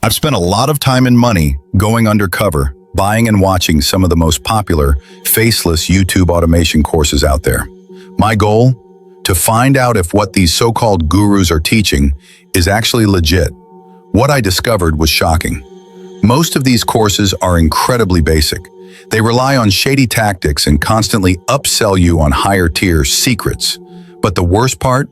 I've spent a lot of time and money going undercover, buying and watching some of the most popular faceless YouTube automation courses out there. My goal? To find out if what these so-called gurus are teaching is actually legit. What I discovered was shocking. Most of these courses are incredibly basic. They rely on shady tactics and constantly upsell you on higher tier secrets. But the worst part?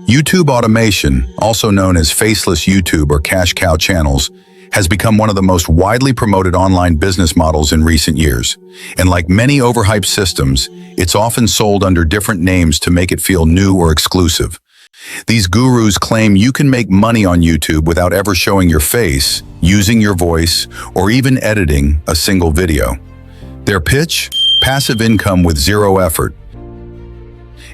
YouTube automation, also known as faceless YouTube or cash cow channels, has become one of the most widely promoted online business models in recent years. And like many overhyped systems, it's often sold under different names to make it feel new or exclusive. These gurus claim you can make money on YouTube without ever showing your face, using your voice, or even editing a single video. Their pitch? Passive income with zero effort.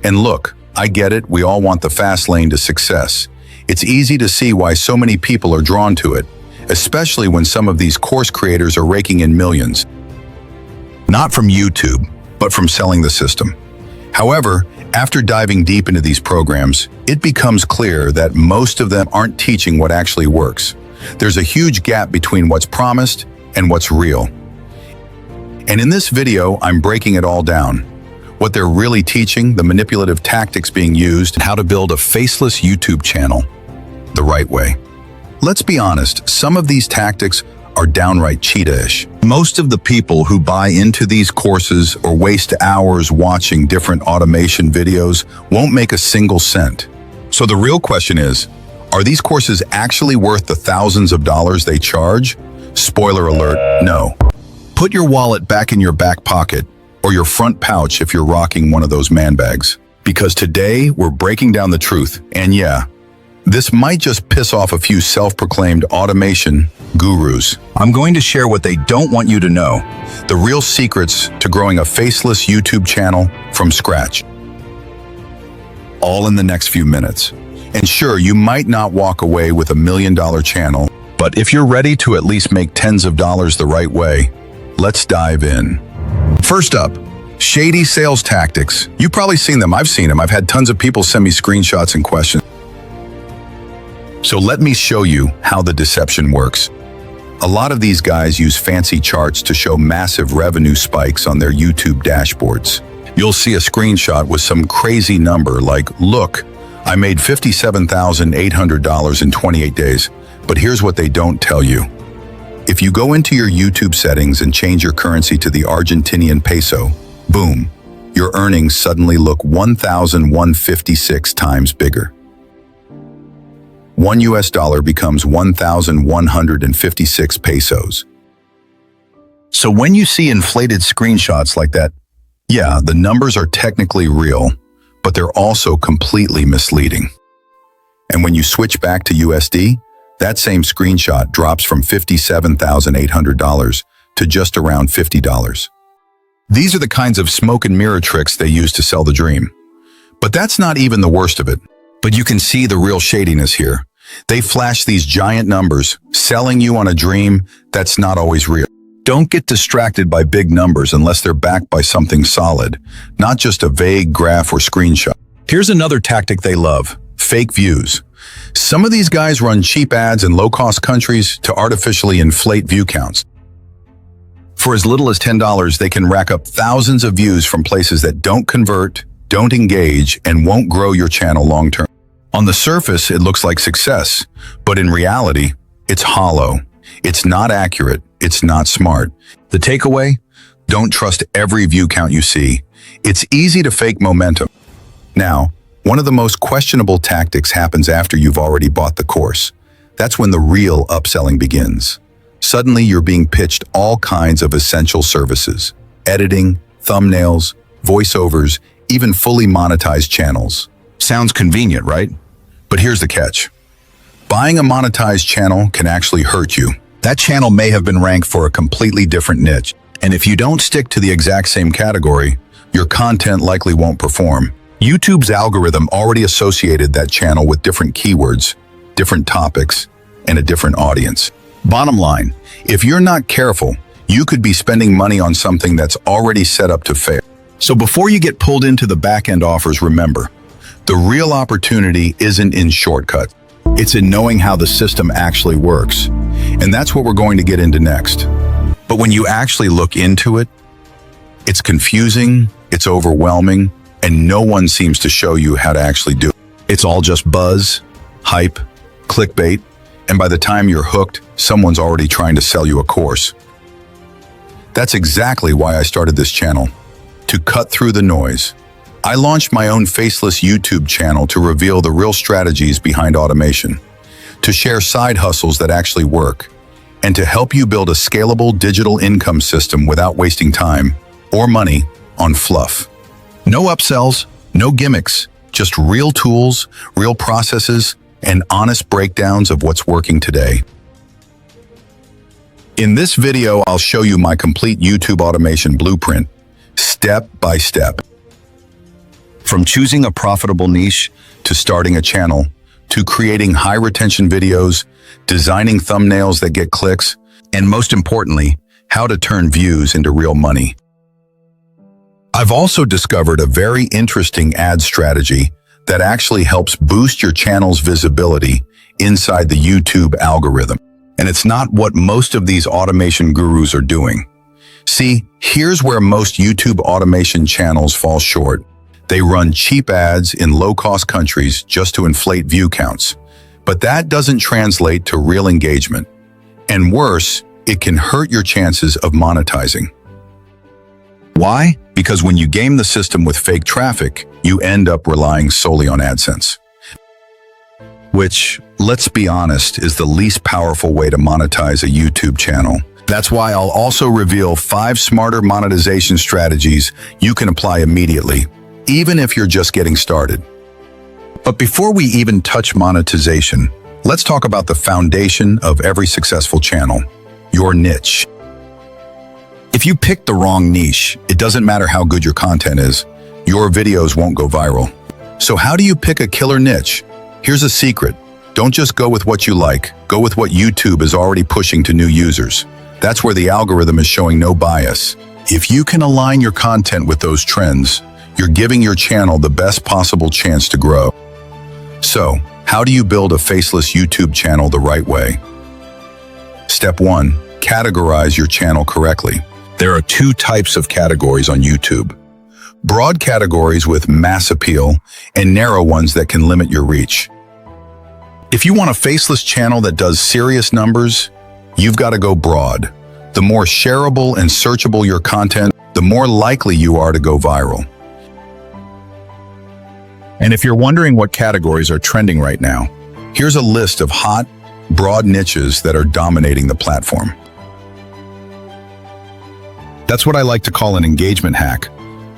And look, I get it, we all want the fast lane to success. It's easy to see why so many people are drawn to it, especially when some of these course creators are raking in millions. Not from YouTube, but from selling the system. However, after diving deep into these programs, it becomes clear that most of them aren't teaching what actually works. There's a huge gap between what's promised and what's real. And in this video, I'm breaking it all down. What they're really teaching, the manipulative tactics being used, and how to build a faceless YouTube channel the right way. Let's be honest, some of these tactics are downright cheetah-ish. Most of the people who buy into these courses or waste hours watching different automation videos won't make a single cent. So the real question is, are these courses actually worth the thousands of dollars they charge? Spoiler alert, no. Put your wallet back in your back pocket or your front pouch if you're rocking one of those man bags. Because today, we're breaking down the truth. And yeah, this might just piss off a few self-proclaimed automation gurus. I'm going to share what they don't want you to know. The real secrets to growing a faceless YouTube channel from scratch. All in the next few minutes. And sure, you might not walk away with $1 million channel, but if you're ready to at least make tens of dollars the right way, let's dive in. First up, shady sales tactics. You've probably seen them. I've seen them. I've had tons of people send me screenshots and questions. So let me show you how the deception works. A lot of these guys use fancy charts to show massive revenue spikes on their YouTube dashboards. You'll see a screenshot with some crazy number like, look, I made $57,800 in 28 days. But here's what they don't tell you. If you go into your YouTube settings and change your currency to the Argentinian peso, boom, your earnings suddenly look 1,156 times bigger. $1 becomes 1,156 pesos. So when you see inflated screenshots like that, yeah, the numbers are technically real, but they're also completely misleading. And when you switch back to USD, that same screenshot drops from $57,800 to just around $50. These are the kinds of smoke and mirror tricks they use to sell the dream. But that's not even the worst of it. But you can see the real shadiness here. They flash these giant numbers, selling you on a dream that's not always real. Don't get distracted by big numbers unless they're backed by something solid, not just a vague graph or screenshot. Here's another tactic they love: fake views. Some of these guys run cheap ads in low-cost countries to artificially inflate view counts. For as little as $10, they can rack up thousands of views from places that don't convert, don't engage, and won't grow your channel long-term. On the surface, it looks like success, but in reality, it's hollow. It's not accurate. It's not smart. The takeaway? Don't trust every view count you see. It's easy to fake momentum. Now, one of the most questionable tactics happens after you've already bought the course. That's when the real upselling begins. Suddenly, you're being pitched all kinds of essential services: editing, thumbnails, voiceovers, even fully monetized channels. Sounds convenient, right? But here's the catch. Buying a monetized channel can actually hurt you. That channel may have been ranked for a completely different niche, and if you don't stick to the exact same category, your content likely won't perform. YouTube's algorithm already associated that channel with different keywords, different topics, and a different audience. Bottom line, if you're not careful, you could be spending money on something that's already set up to fail. So before you get pulled into the back-end offers, remember, the real opportunity isn't in shortcuts. It's in knowing how the system actually works. And that's what we're going to get into next. But when you actually look into it, it's confusing, it's overwhelming, and no one seems to show you how to actually do it. It's all just buzz, hype, clickbait, and by the time you're hooked, someone's already trying to sell you a course. That's exactly why I started this channel, to cut through the noise. I launched my own Faceless YouTube channel to reveal the real strategies behind automation, to share side hustles that actually work, and to help you build a scalable digital income system without wasting time or money on fluff. No upsells, no gimmicks, just real tools, real processes, and honest breakdowns of what's working today. In this video, I'll show you my complete YouTube automation blueprint, step by step. From choosing a profitable niche, to starting a channel, to creating high retention videos, designing thumbnails that get clicks, and most importantly, how to turn views into real money. I've also discovered a very interesting ad strategy that actually helps boost your channel's visibility inside the YouTube algorithm. And it's not what most of these automation gurus are doing. See, here's where most YouTube automation channels fall short. They run cheap ads in low-cost countries just to inflate view counts. But that doesn't translate to real engagement. And worse, it can hurt your chances of monetizing. Why? Because when you game the system with fake traffic, you end up relying solely on AdSense. Which, let's be honest, is the least powerful way to monetize a YouTube channel. That's why I'll also reveal 5 smarter monetization strategies you can apply immediately, even if you're just getting started. But before we even touch monetization, let's talk about the foundation of every successful channel, your niche. If you pick the wrong niche, it doesn't matter how good your content is, your videos won't go viral. So how do you pick a killer niche? Here's a secret. Don't just go with what you like, go with what YouTube is already pushing to new users. That's where the algorithm is showing no bias. If you can align your content with those trends, you're giving your channel the best possible chance to grow. So, how do you build a faceless YouTube channel the right way? Step 1, categorize your channel correctly. There are 2 types of categories on YouTube. Broad categories with mass appeal and narrow ones that can limit your reach. If you want a faceless channel that does serious numbers, you've got to go broad. The more shareable and searchable your content, the more likely you are to go viral. And if you're wondering what categories are trending right now, here's a list of hot, broad niches that are dominating the platform. That's what I like to call an engagement hack.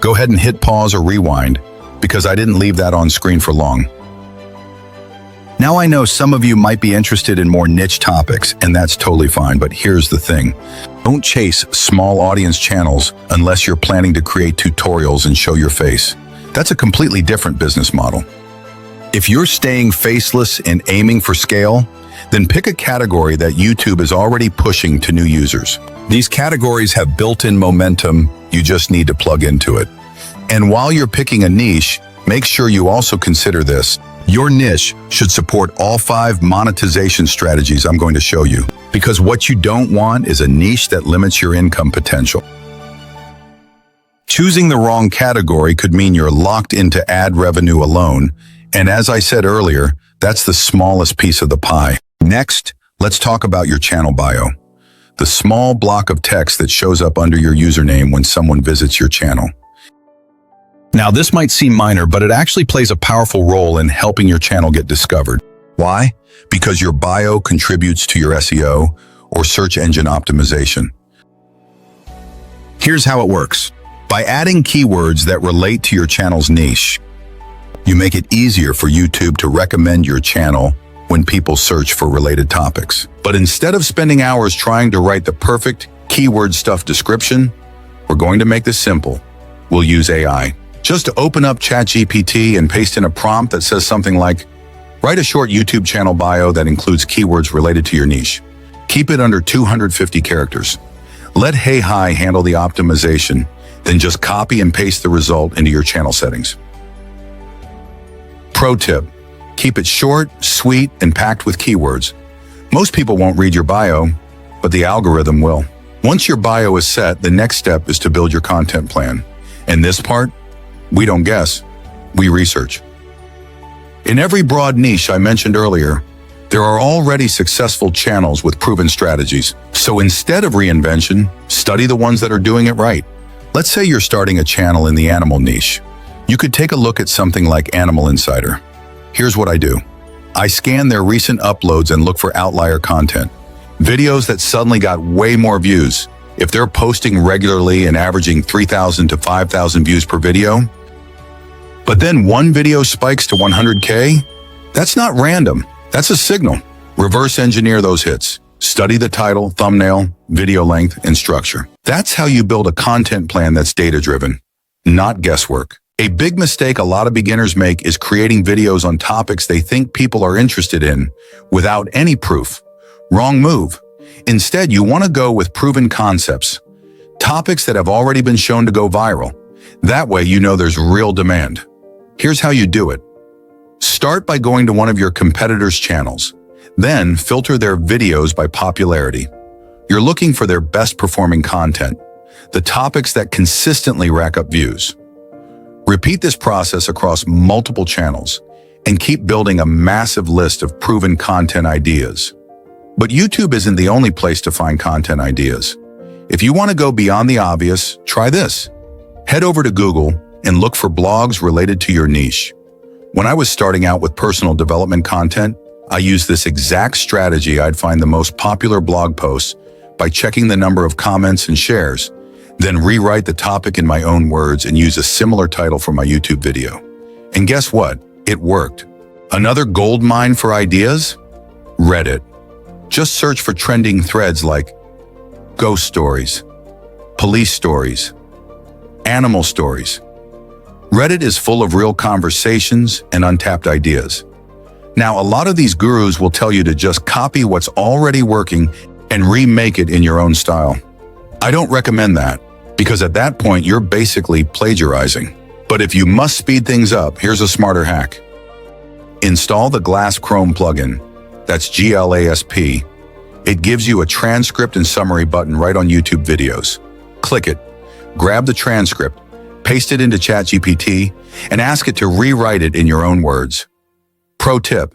Go ahead and hit pause or rewind, because I didn't leave that on screen for long. Now I know some of you might be interested in more niche topics, and that's totally fine, but here's the thing. Don't chase small audience channels unless you're planning to create tutorials and show your face. That's a completely different business model. If you're staying faceless and aiming for scale, then pick a category that YouTube is already pushing to new users. These categories have built-in momentum, you just need to plug into it. And while you're picking a niche, make sure you also consider this. Your niche should support all 5 monetization strategies I'm going to show you, because what you don't want is a niche that limits your income potential. Choosing the wrong category could mean you're locked into ad revenue alone, and as I said earlier, that's the smallest piece of the pie. Next, let's talk about your channel bio, the small block of text that shows up under your username when someone visits your channel. Now, this might seem minor, but it actually plays a powerful role in helping your channel get discovered. Why? Because your bio contributes to your SEO, or search engine optimization. Here's how it works. By adding keywords that relate to your channel's niche, you make it easier for YouTube to recommend your channel when people search for related topics. But instead of spending hours trying to write the perfect keyword-stuffed description, we're going to make this simple. We'll use AI. Just open up ChatGPT and paste in a prompt that says something like, write a short YouTube channel bio that includes keywords related to your niche. Keep it under 250 characters. Let AI handle the optimization, then just copy and paste the result into your channel settings. Pro tip, keep it short, sweet, and packed with keywords. Most people won't read your bio, but the algorithm will. Once your bio is set, the next step is to build your content plan. And this part, we don't guess, we research. In every broad niche I mentioned earlier, there are already successful channels with proven strategies. So instead of reinvention, study the ones that are doing it right. Let's say you're starting a channel in the animal niche. You could take a look at something like Animal Insider. Here's what I do. I scan their recent uploads and look for outlier content. Videos that suddenly got way more views. If they're posting regularly and averaging 3,000 to 5,000 views per video, but then one video spikes to 100K, that's not random. That's a signal. Reverse engineer those hits. Study the title, thumbnail, video length, and structure. That's how you build a content plan that's data-driven, not guesswork. A big mistake a lot of beginners make is creating videos on topics they think people are interested in without any proof. Wrong move. Instead, you want to go with proven concepts, topics that have already been shown to go viral. That way, you know there's real demand. Here's how you do it. Start by going to one of your competitors' channels. Then filter their videos by popularity. You're looking for their best performing content, the topics that consistently rack up views. Repeat this process across multiple channels and keep building a massive list of proven content ideas. But YouTube isn't the only place to find content ideas. If you want to go beyond the obvious, try this. Head over to Google and look for blogs related to your niche. When I was starting out with personal development content, I used this exact strategy. I'd find the most popular blog posts by checking the number of comments and shares, then rewrite the topic in my own words and use a similar title for my YouTube video. And guess what? It worked. Another gold mine for ideas? Reddit. Just search for trending threads like ghost stories, police stories, animal stories. Reddit is full of real conversations and untapped ideas. Now, a lot of these gurus will tell you to just copy what's already working and remake it in your own style. I don't recommend that, because at that point, you're basically plagiarizing. But if you must speed things up, here's a smarter hack. Install the Glass Chrome plugin. That's GLASP. It gives you a transcript and summary button right on YouTube videos. Click it, grab the transcript, paste it into ChatGPT, and ask it to rewrite it in your own words. Pro tip,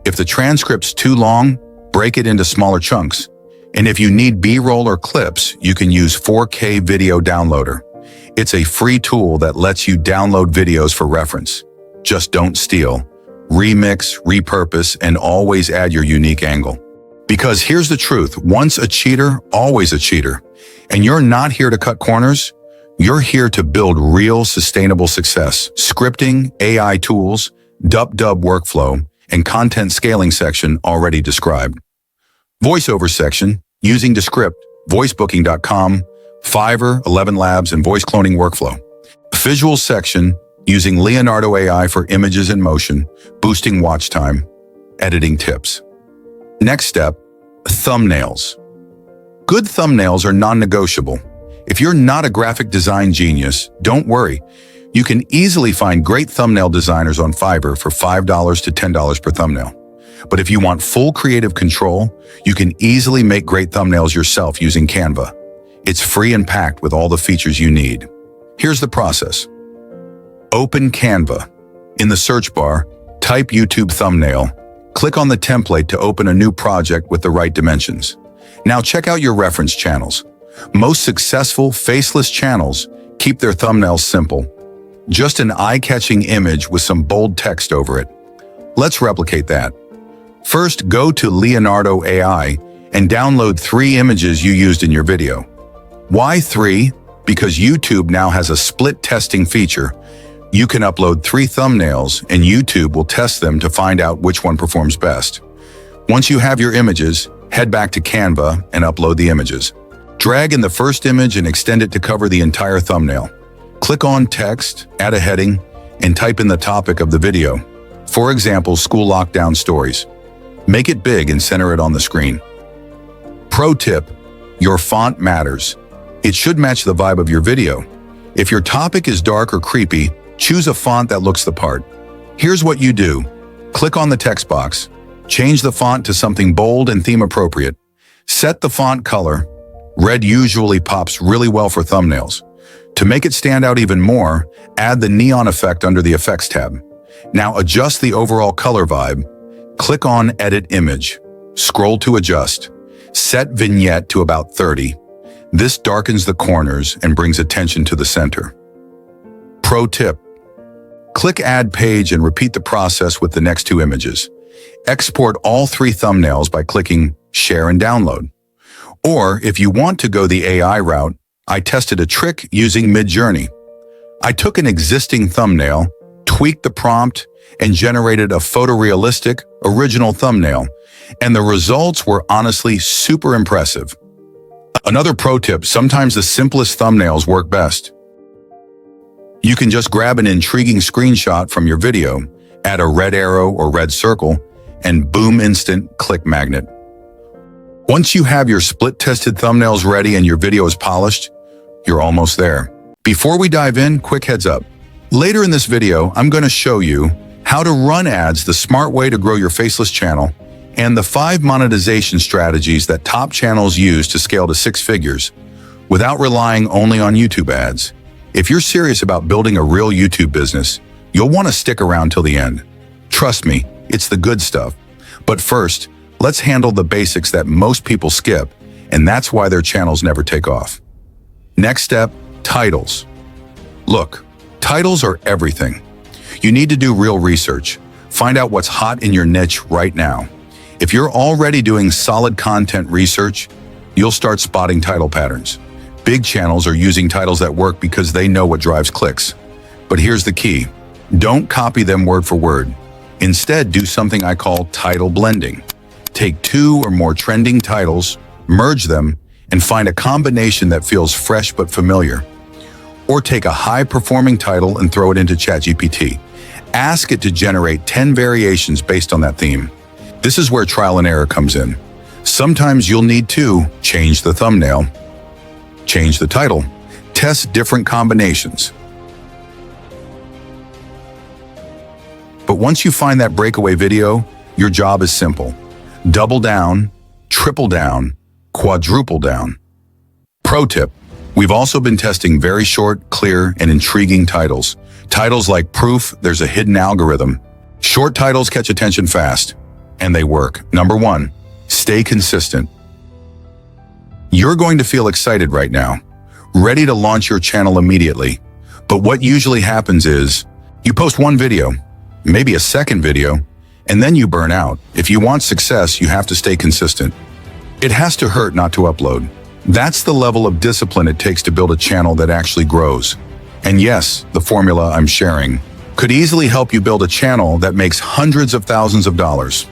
if the transcript's too long, break it into smaller chunks. And if you need B-roll or clips, you can use 4K Video Downloader. It's a free tool that lets you download videos for reference. Just don't steal. Remix, repurpose, and always add your unique angle. Because here's the truth, once a cheater, always a cheater. And you're not here to cut corners, you're here to build real sustainable success. Scripting, AI tools, dub workflow, and content scaling section already described. Voiceover section, using Descript, voicebooking.com, Fiverr, 11 Labs, and voice cloning workflow. Visual section, using Leonardo AI for images and motion, boosting watch time, editing tips. Next step, thumbnails. Good thumbnails are non-negotiable. If you're not a graphic design genius, don't worry. You can easily find great thumbnail designers on Fiverr for $5 to $10 per thumbnail. But if you want full creative control, you can easily make great thumbnails yourself using Canva. It's free and packed with all the features you need. Here's the process. Open Canva. In the search bar, type YouTube thumbnail. Click on the template to open a new project with the right dimensions. Now check out your reference channels. Most successful faceless channels keep their thumbnails simple. Just an eye-catching image with some bold text over it. Let's replicate that. First, go to Leonardo AI and download 3 images you used in your video. Why 3? Because YouTube now has a split testing feature. You can upload 3 thumbnails and YouTube will test them to find out which one performs best. Once you have your images, head back to Canva and upload the images. Drag in the first image and extend it to cover the entire thumbnail. Click on text, add a heading, and type in the topic of the video. For example, school lockdown stories. Make it big and center it on the screen. Pro tip, your font matters. It should match the vibe of your video. If your topic is dark or creepy, choose a font that looks the part. Here's what you do. Click on the text box, Change the font to something bold and theme appropriate. Set the font color. Red usually pops really well for thumbnails. To make it stand out even more, add the neon effect under the Effects tab. Now adjust the overall color vibe. Click on Edit Image. Scroll to adjust. Set Vignette to about 30. This darkens the corners and brings attention to the center. Pro tip. Click Add Page and repeat the process with the next two images. Export all three thumbnails by clicking Share and Download. Or if you want to go the AI route, I tested a trick using Midjourney. I took an existing thumbnail, tweaked the prompt, and generated a photorealistic, original thumbnail, and the results were honestly super impressive. Another pro tip, sometimes the simplest thumbnails work best. You can just grab an intriguing screenshot from your video, add a red arrow or red circle, and boom, instant click magnet. Once you have your split-tested thumbnails ready and your video is polished, you're almost there. Before we dive in, quick heads up. Later in this video, I'm going to show you how to run ads the smart way to grow your Faceless channel and the 5 monetization strategies that top channels use to scale to 6 figures without relying only on YouTube ads. If you're serious about building a real YouTube business, you'll want to stick around till the end. Trust me, it's the good stuff. But first, let's handle the basics that most people skip, and that's why their channels never take off. Next step, titles. Look, titles are everything. You need to do real research. Find out what's hot in your niche right now. If you're already doing solid content research, you'll start spotting title patterns. Big channels are using titles that work because they know what drives clicks. But here's the key. Don't copy them word for word. Instead, do something I call title blending. Take 2 or more trending titles, merge them, and find a combination that feels fresh but familiar. Or take a high-performing title and throw it into ChatGPT. Ask it to generate 10 variations based on that theme. This is where trial and error comes in. Sometimes you'll need to change the thumbnail, change the title, test different combinations. But once you find that breakaway video, your job is simple. Double down, triple down, quadruple down. Pro tip, we've also been testing very short, clear, and intriguing titles. Titles like Proof, There's a Hidden Algorithm. Short titles catch attention fast, and they work. Number 1, stay consistent. You're going to feel excited right now, ready to launch your channel immediately. But what usually happens is, you post one video, maybe a second video, and then you burn out. If you want success, you have to stay consistent. It has to hurt not to upload. That's the level of discipline it takes to build a channel that actually grows. And yes, the formula I'm sharing could easily help you build a channel that makes hundreds of thousands of dollars.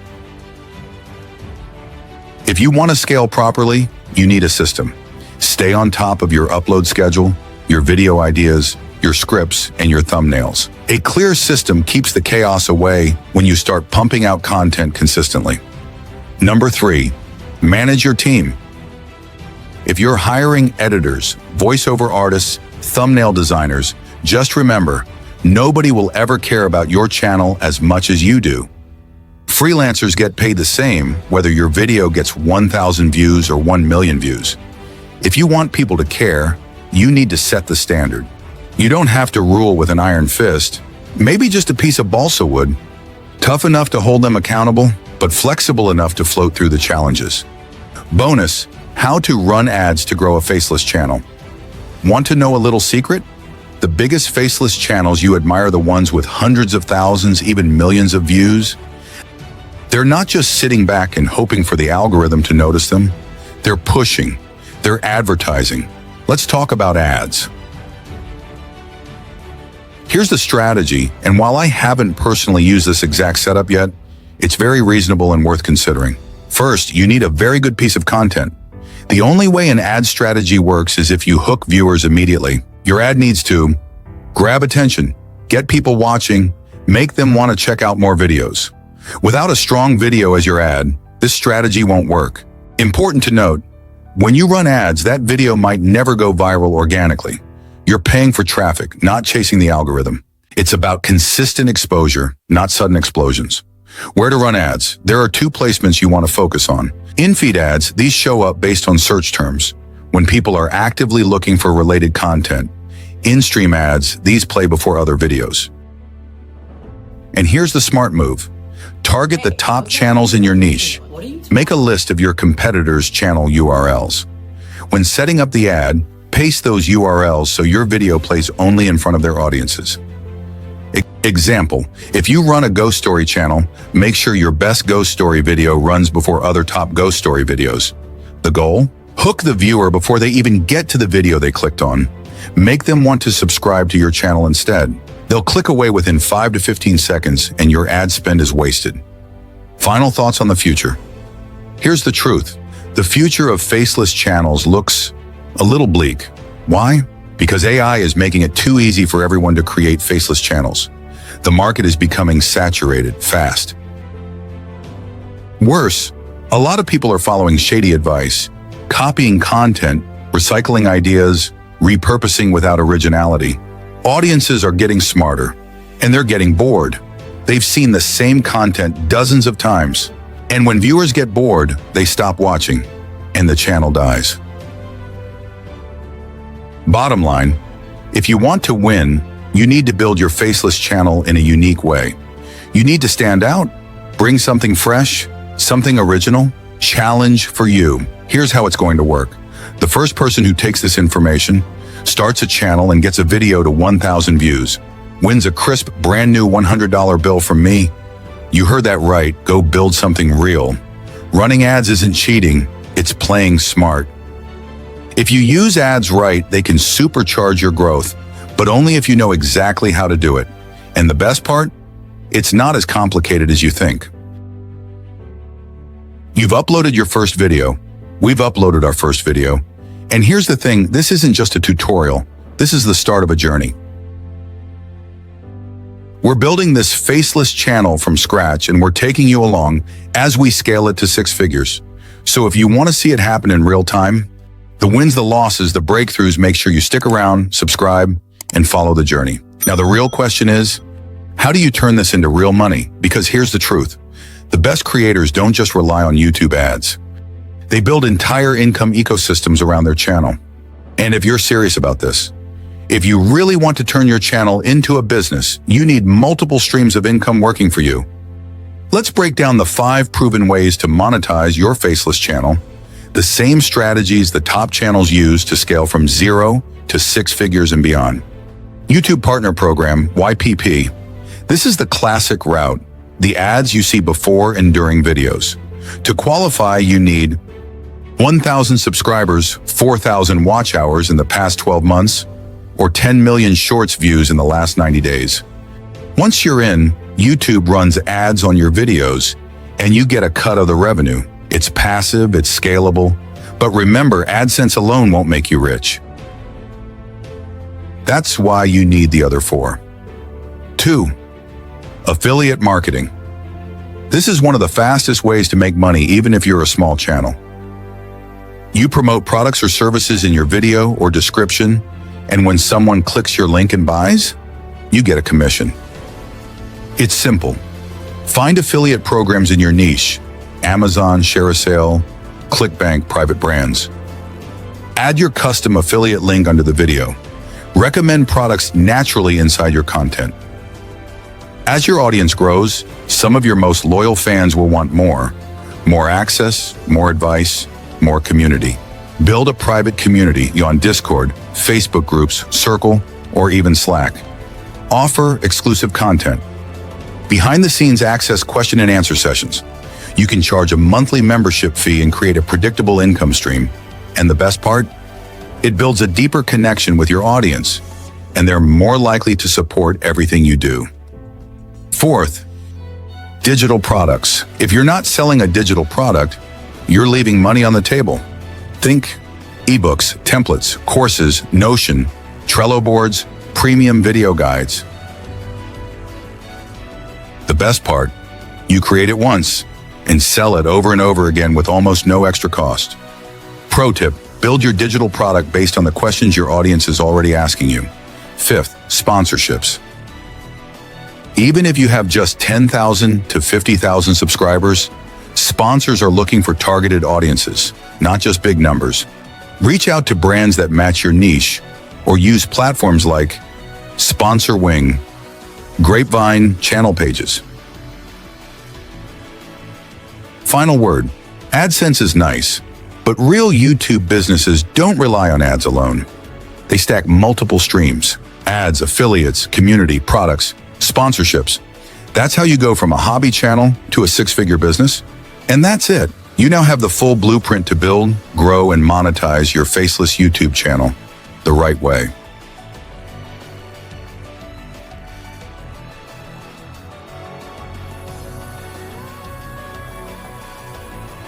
If you want to scale properly, you need a system. Stay on top of your upload schedule, your video ideas, your scripts, and your thumbnails. A clear system keeps the chaos away when you start pumping out content consistently. Number 3, manage your team. If you're hiring editors, voiceover artists, thumbnail designers, just remember, nobody will ever care about your channel as much as you do. Freelancers get paid the same whether your video gets 1,000 views or 1 million views. If you want people to care, you need to set the standard. You don't have to rule with an iron fist, maybe just a piece of balsa wood, tough enough to hold them accountable, but flexible enough to float through the challenges. Bonus, how to run ads to grow a Faceless channel. Want to know a little secret? The biggest Faceless channels you admire the ones with hundreds of thousands, even millions of views. They're not just sitting back and hoping for the algorithm to notice them. They're pushing. They're advertising. Let's talk about ads. Here's the strategy, and while I haven't personally used this exact setup yet, it's very reasonable and worth considering. First, you need a very good piece of content. The only way an ad strategy works is if you hook viewers immediately. Your ad needs to grab attention, get people watching, make them want to check out more videos. Without a strong video as your ad, this strategy won't work. Important to note, when you run ads, that video might never go viral organically. You're paying for traffic, not chasing the algorithm. It's about consistent exposure, not sudden explosions. Where to run ads? There are two placements you want to focus on. In-feed ads, these show up based on search terms, when people are actively looking for related content. In-stream ads, these play before other videos. And here's the smart move. Target the top channels in your niche. Make a list of your competitors' channel URLs. When setting up the ad, paste those URLs so your video plays only in front of their audiences. Example, if you run a ghost story channel, make sure your best ghost story video runs before other top ghost story videos. The goal? Hook the viewer before they even get to the video they clicked on. Make them want to subscribe to your channel instead. They'll click away within 5 to 15 seconds and your ad spend is wasted. Final thoughts on the future. Here's the truth. The future of faceless channels looks a little bleak. Why? Because AI is making it too easy for everyone to create faceless channels. The market is becoming saturated fast. Worse, a lot of people are following shady advice, copying content, recycling ideas, repurposing without originality. Audiences are getting smarter, and they're getting bored. They've seen the same content dozens of times. And when viewers get bored, they stop watching, and the channel dies. Bottom line, if you want to win, you need to build your faceless channel in a unique way. You need to stand out, bring something fresh, something original, challenge for you. Here's how it's going to work. The first person who takes this information, starts a channel and gets a video to 1,000 views, wins a crisp, brand new $100 bill from me. You heard that right, go build something real. Running ads isn't cheating, it's playing smart. If you use ads right, they can supercharge your growth, but only if you know exactly how to do it. And the best part? It's not as complicated as you think. You've uploaded your first video. We've uploaded our first video. And here's the thing, this isn't just a tutorial. This is the start of a journey. We're building this faceless channel from scratch, and we're taking you along as we scale it to 6 figures. So if you want to see it happen in real time, the wins, the losses, the breakthroughs, make sure you stick around, subscribe, and follow the journey. Now, the real question is, how do you turn this into real money? Because here's the truth. The best creators don't just rely on YouTube ads. They build entire income ecosystems around their channel. And if you're serious about this, if you really want to turn your channel into a business, you need multiple streams of income working for you. Let's break down the 5 proven ways to monetize your faceless channel, the same strategies the top channels use to scale from 0 to 6 figures and beyond. YouTube Partner Program, YPP. This is the classic route, the ads you see before and during videos. To qualify, you need 1,000 subscribers, 4,000 watch hours in the past 12 months, or 10 million shorts views in the last 90 days. Once you're in, YouTube runs ads on your videos, and you get a cut of the revenue. It's passive, it's scalable, but remember, AdSense alone won't make you rich. That's why you need the other 4. 2. Affiliate marketing. This is one of the fastest ways to make money even if you're a small channel. You promote products or services in your video or description, and when someone clicks your link and buys, you get a commission. It's simple. Find affiliate programs in your niche, Amazon, ShareASale, ClickBank, private brands. Add your custom affiliate link under the video. Recommend products naturally inside your content. As your audience grows, some of your most loyal fans will want more. More access, more advice, more community. Build a private community on Discord, Facebook groups, Circle, or even Slack. Offer exclusive content. Behind-the-scenes access question and answer sessions. You can charge a monthly membership fee and create a predictable income stream. And the best part? It builds a deeper connection with your audience, and they're more likely to support everything you do. 4th, digital products. If you're not selling a digital product, you're leaving money on the table. Think ebooks, templates, courses, Notion, Trello boards, premium video guides. The best part, you create it once and sell it over and over again with almost no extra cost. Pro tip, build your digital product based on the questions your audience is already asking you. 5th, sponsorships. Even if you have just 10,000 to 50,000 subscribers, sponsors are looking for targeted audiences, not just big numbers. Reach out to brands that match your niche, or use platforms like Sponsor Wing, Grapevine channel pages. Final word, AdSense is nice, but real YouTube businesses don't rely on ads alone. They stack multiple streams: ads, affiliates, community, products, sponsorships. That's how you go from a hobby channel to a six-figure business. And that's it. You now have the full blueprint to build, grow, and monetize your faceless YouTube channel the right way.